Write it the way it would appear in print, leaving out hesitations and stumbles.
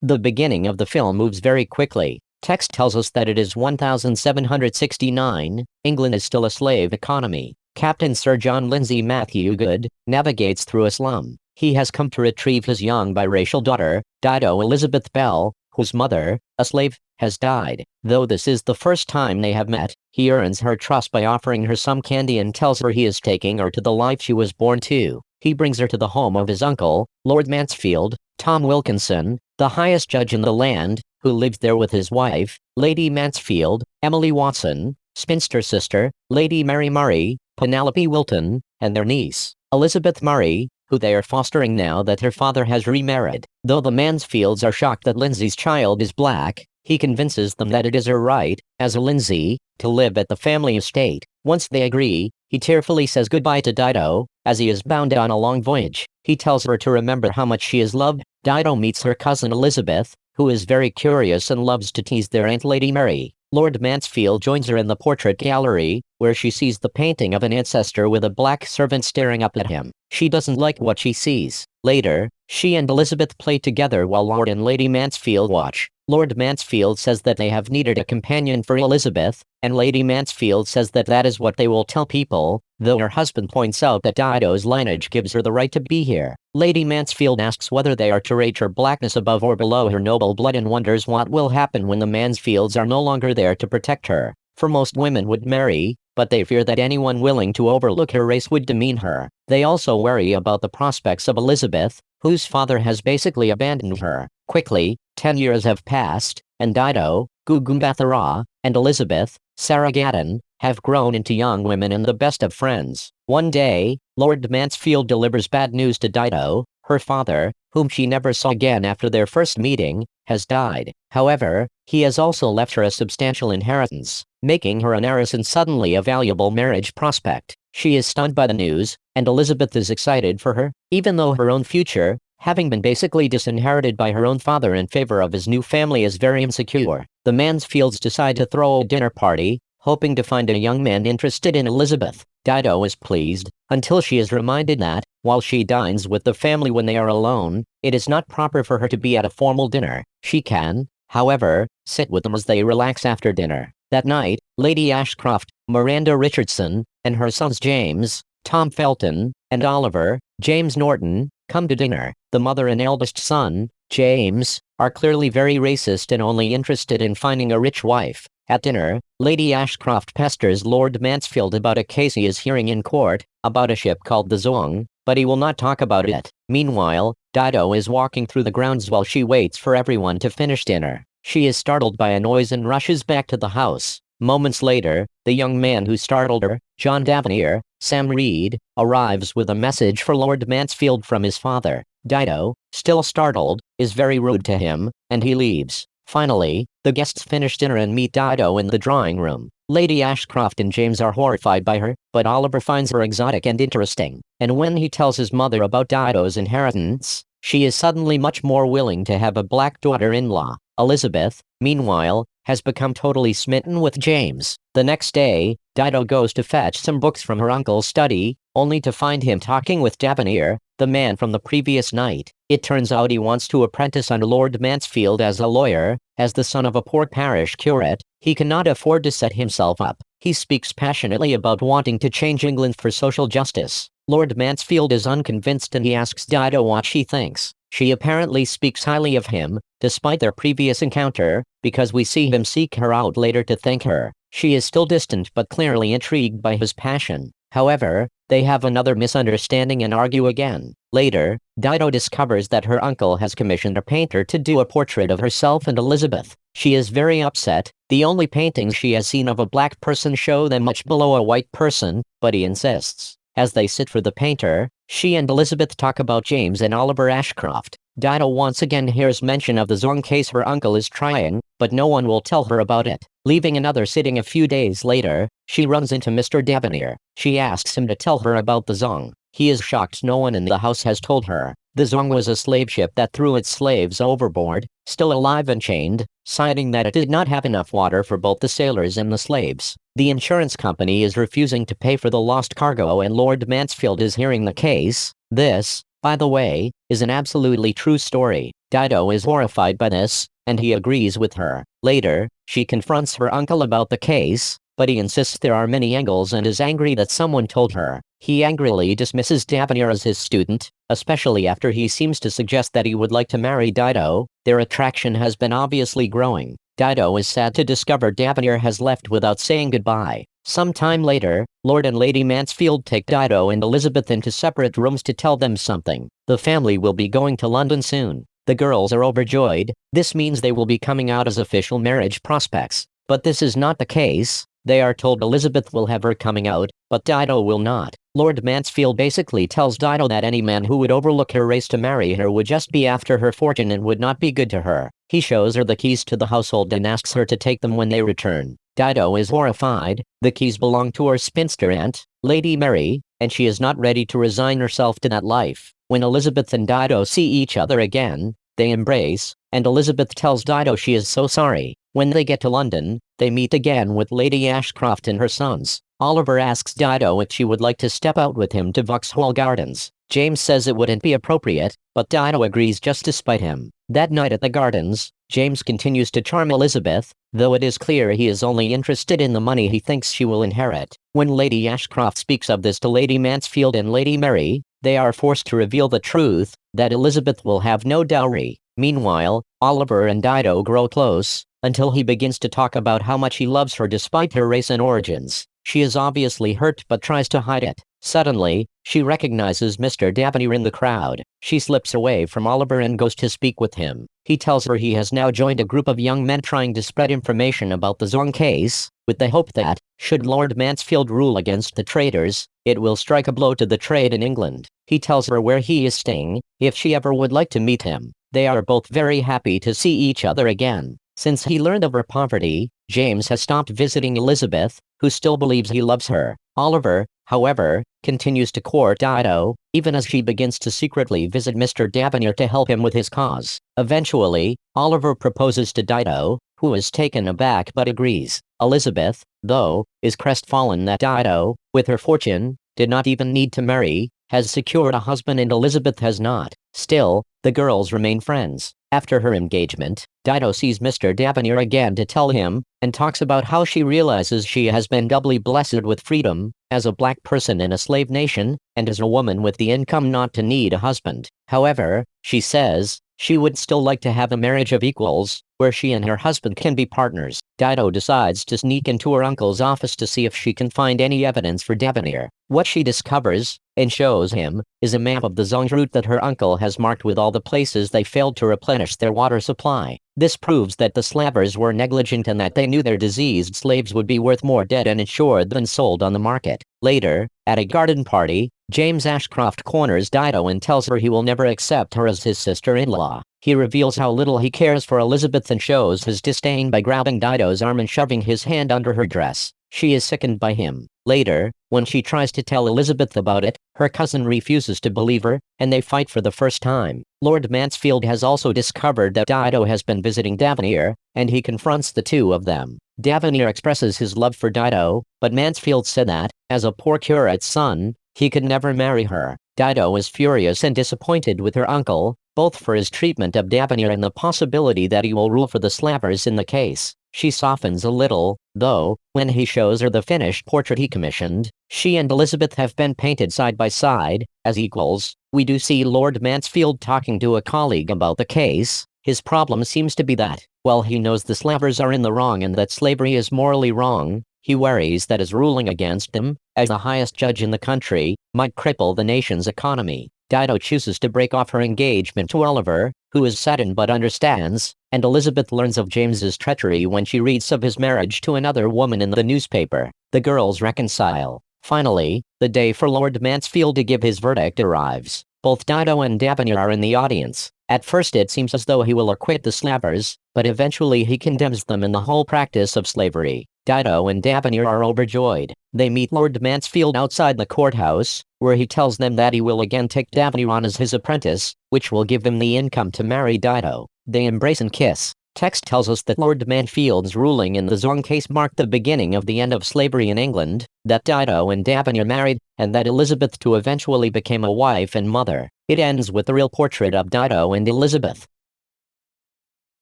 The beginning of the film moves very quickly. Text tells us that it is 1769, England is still a slave economy. Captain Sir John Lindsay Matthew Goode navigates through a slum. He has come to retrieve his young biracial daughter, Dido Elizabeth Belle, whose mother, a slave, has died. Though this is the first time they have met, he earns her trust by offering her some candy and tells her he is taking her to the life she was born to. He brings her to the home of his uncle, Lord Mansfield, Tom Wilkinson, the highest judge in the land, who lives there with his wife, Lady Mansfield, Emily Watson, spinster sister, Lady Mary Murray, Penelope Wilton, and their niece, Elizabeth Murray, who they are fostering now that her father has remarried. Though the Mansfields are shocked that Lindsay's child is black, he convinces them that it is her right, as a Lindsay, to live at the family estate. Once they agree, he tearfully says goodbye to Dido, as he is bound on a long voyage. He tells her to remember how much she is loved. Dido meets her cousin Elizabeth, who is very curious and loves to tease their Aunt Lady Mary. Lord Mansfield joins her in the portrait gallery, where she sees the painting of an ancestor with a black servant staring up at him. She doesn't like what she sees. Later, she and Elizabeth play together while Lord and Lady Mansfield watch. Lord Mansfield says that they have needed a companion for Elizabeth, and Lady Mansfield says that that is what they will tell people, though her husband points out that Dido's lineage gives her the right to be here. Lady Mansfield asks whether they are to rate her blackness above or below her noble blood and wonders what will happen when the Mansfields are no longer there to protect her. For most women would marry, but they fear that anyone willing to overlook her race would demean her. They also worry about the prospects of Elizabeth, whose father has basically abandoned her. Quickly, 10 years have passed, and Dido, Gugu Mbatha-Raw, and Elizabeth, Sarah Gadden, have grown into young women and the best of friends. One day, Lord Mansfield delivers bad news to Dido. Her father, whom she never saw again after their first meeting, has died. However, he has also left her a substantial inheritance, making her an heiress and suddenly a valuable marriage prospect. She is stunned by the news, and Elizabeth is excited for her, even though her own future, having been basically disinherited by her own father in favor of his new family, is very insecure. The Mansfields decide to throw a dinner party, hoping to find a young man interested in Elizabeth. Dido is pleased, until she is reminded that, while she dines with the family when they are alone, it is not proper for her to be at a formal dinner. She can, however, sit with them as they relax after dinner. That night, Lady Ashcroft, Miranda Richardson, and her sons James, Tom Felton, and Oliver, James Norton, come to dinner. The mother and eldest son, James, are clearly very racist and only interested in finding a rich wife. At dinner, Lady Ashcroft pesters Lord Mansfield about a case he is hearing in court, about a ship called the Zong, but he will not talk about it. Meanwhile, Dido is walking through the grounds while she waits for everyone to finish dinner. She is startled by a noise and rushes back to the house. Moments later, the young man who startled her, John Davennier, Sam Reed, arrives with a message for Lord Mansfield from his father. Dido, still startled, is very rude to him, and he leaves. Finally, the guests finish dinner and meet Dido in the drawing room. Lady Ashcroft and James are horrified by her, but Oliver finds her exotic and interesting. And when he tells his mother about Dido's inheritance, she is suddenly much more willing to have a black daughter-in-law. Elizabeth, meanwhile, has become totally smitten with James. The next day, Dido goes to fetch some books from her uncle's study, only to find him talking with Davennier, the man from the previous night. It turns out he wants to apprentice under Lord Mansfield as a lawyer. As the son of a poor parish curate, he cannot afford to set himself up. He speaks passionately about wanting to change England for social justice. Lord Mansfield is unconvinced and he asks Dido what she thinks. She apparently speaks highly of him, despite their previous encounter, because we see him seek her out later to thank her. She is still distant but clearly intrigued by his passion. However, they have another misunderstanding and argue again. Later, Dido discovers that her uncle has commissioned a painter to do a portrait of herself and Elizabeth. She is very upset. The only paintings she has seen of a black person show them much below a white person, but he insists. As they sit for the painter, she and Elizabeth talk about James and Oliver Ashcroft. Dido once again hears mention of the Zong case her uncle is trying, but no one will tell her about it. Leaving another sitting a few days later, she runs into Mr. Davennier. She asks him to tell her about the Zong. He is shocked no one in the house has told her. The Zong was a slave ship that threw its slaves overboard, still alive and chained, citing that it did not have enough water for both the sailors and the slaves. The insurance company is refusing to pay for the lost cargo and Lord Mansfield is hearing the case. This, by the way, is an absolutely true story. Dido is horrified by this, and he agrees with her. Later, she confronts her uncle about the case, but he insists there are many angles and is angry that someone told her. He angrily dismisses Davenir as his student, especially after he seems to suggest that he would like to marry Dido. Their attraction has been obviously growing. Dido is sad to discover Davenir has left without saying goodbye. Some time later, Lord and Lady Mansfield take Dido and Elizabeth into separate rooms to tell them something. The family will be going to London soon. The girls are overjoyed. This means they will be coming out as official marriage prospects. But this is not the case. They are told Elizabeth will have her coming out, but Dido will not. Lord Mansfield basically tells Dido that any man who would overlook her race to marry her would just be after her fortune and would not be good to her. He shows her the keys to the household and asks her to take them when they return. Dido is horrified. The keys belong to her spinster aunt, Lady Mary, and she is not ready to resign herself to that life. When Elizabeth and Dido see each other again, they embrace, and Elizabeth tells Dido she is so sorry. When they get to London, they meet again with Lady Ashcroft and her sons. Oliver asks Dido if she would like to step out with him to Vauxhall Gardens. James says it wouldn't be appropriate, but Dido agrees just to spite him. That night at the gardens, James continues to charm Elizabeth, though it is clear he is only interested in the money he thinks she will inherit. When Lady Ashcroft speaks of this to Lady Mansfield and Lady Mary, they are forced to reveal the truth, that Elizabeth will have no dowry. Meanwhile, Oliver and Dido grow close, until he begins to talk about how much he loves her despite her race and origins. She is obviously hurt but tries to hide it. Suddenly, she recognizes Mr. Davenir in the crowd. She slips away from Oliver and goes to speak with him. He tells her he has now joined a group of young men trying to spread information about the Zong case, with the hope that, should Lord Mansfield rule against the traitors, it will strike a blow to the trade in England. He tells her where he is staying, if she ever would like to meet him. They are both very happy to see each other again. Since he learned of her poverty, James has stopped visiting Elizabeth, who still believes he loves her. Oliver, however, continues to court Dido, even as she begins to secretly visit Mr. Davenir to help him with his cause. Eventually, Oliver proposes to Dido, who is taken aback but agrees. Elizabeth, though, is crestfallen that Dido, with her fortune, did not even need to marry, has secured a husband and Elizabeth has not. Still, the girls remain friends. After her engagement, Dido sees Mr. Davenir again to tell him, and talks about how she realizes she has been doubly blessed with freedom, as a black person in a slave nation, and as a woman with the income not to need a husband. However, she says, she would still like to have a marriage of equals, where she and her husband can be partners. Dido decides to sneak into her uncle's office to see if she can find any evidence for Davenir. What she discovers, and shows him, is a map of the Zong route that her uncle has marked with all the places they failed to replenish their water supply. This proves that the slavers were negligent and that they knew their diseased slaves would be worth more dead and insured than sold on the market. Later, at a garden party, James Ashcroft corners Dido and tells her he will never accept her as his sister-in-law. He reveals how little he cares for Elizabeth and shows his disdain by grabbing Dido's arm and shoving his hand under her dress. She is sickened by him. Later, when she tries to tell Elizabeth about it, her cousin refuses to believe her, and they fight for the first time. Lord Mansfield has also discovered that Dido has been visiting Davenir, and he confronts the two of them. Davenir expresses his love for Dido, but Mansfield said that, as a poor curate's son, he could never marry her. Dido is furious and disappointed with her uncle, both for his treatment of Davenir and the possibility that he will rule for the slavers in the case. She softens a little, though, when he shows her the finished portrait he commissioned. She and Elizabeth have been painted side by side, as equals. We do see Lord Mansfield talking to a colleague about the case. His problem seems to be that, while he knows the slavers are in the wrong and that slavery is morally wrong, he worries that his ruling against them, as the highest judge in the country, might cripple the nation's economy. Dido chooses to break off her engagement to Oliver, who is saddened but understands, and Elizabeth learns of James's treachery when she reads of his marriage to another woman in the newspaper. The girls reconcile. Finally, the day for Lord Mansfield to give his verdict arrives. Both Dido and Davenir are in the audience. At first it seems as though he will acquit the slavers, but eventually he condemns them in the whole practice of slavery. Dido and Davenir are overjoyed. They meet Lord Mansfield outside the courthouse, where he tells them that he will again take Davenir on as his apprentice, which will give him the income to marry Dido. They embrace and kiss. Text tells us that Lord Mansfield's ruling in the Zong case marked the beginning of the end of slavery in England, that Dido and Davenant married, and that Elizabeth II eventually became a wife and mother. It ends with the real portrait of Dido and Elizabeth.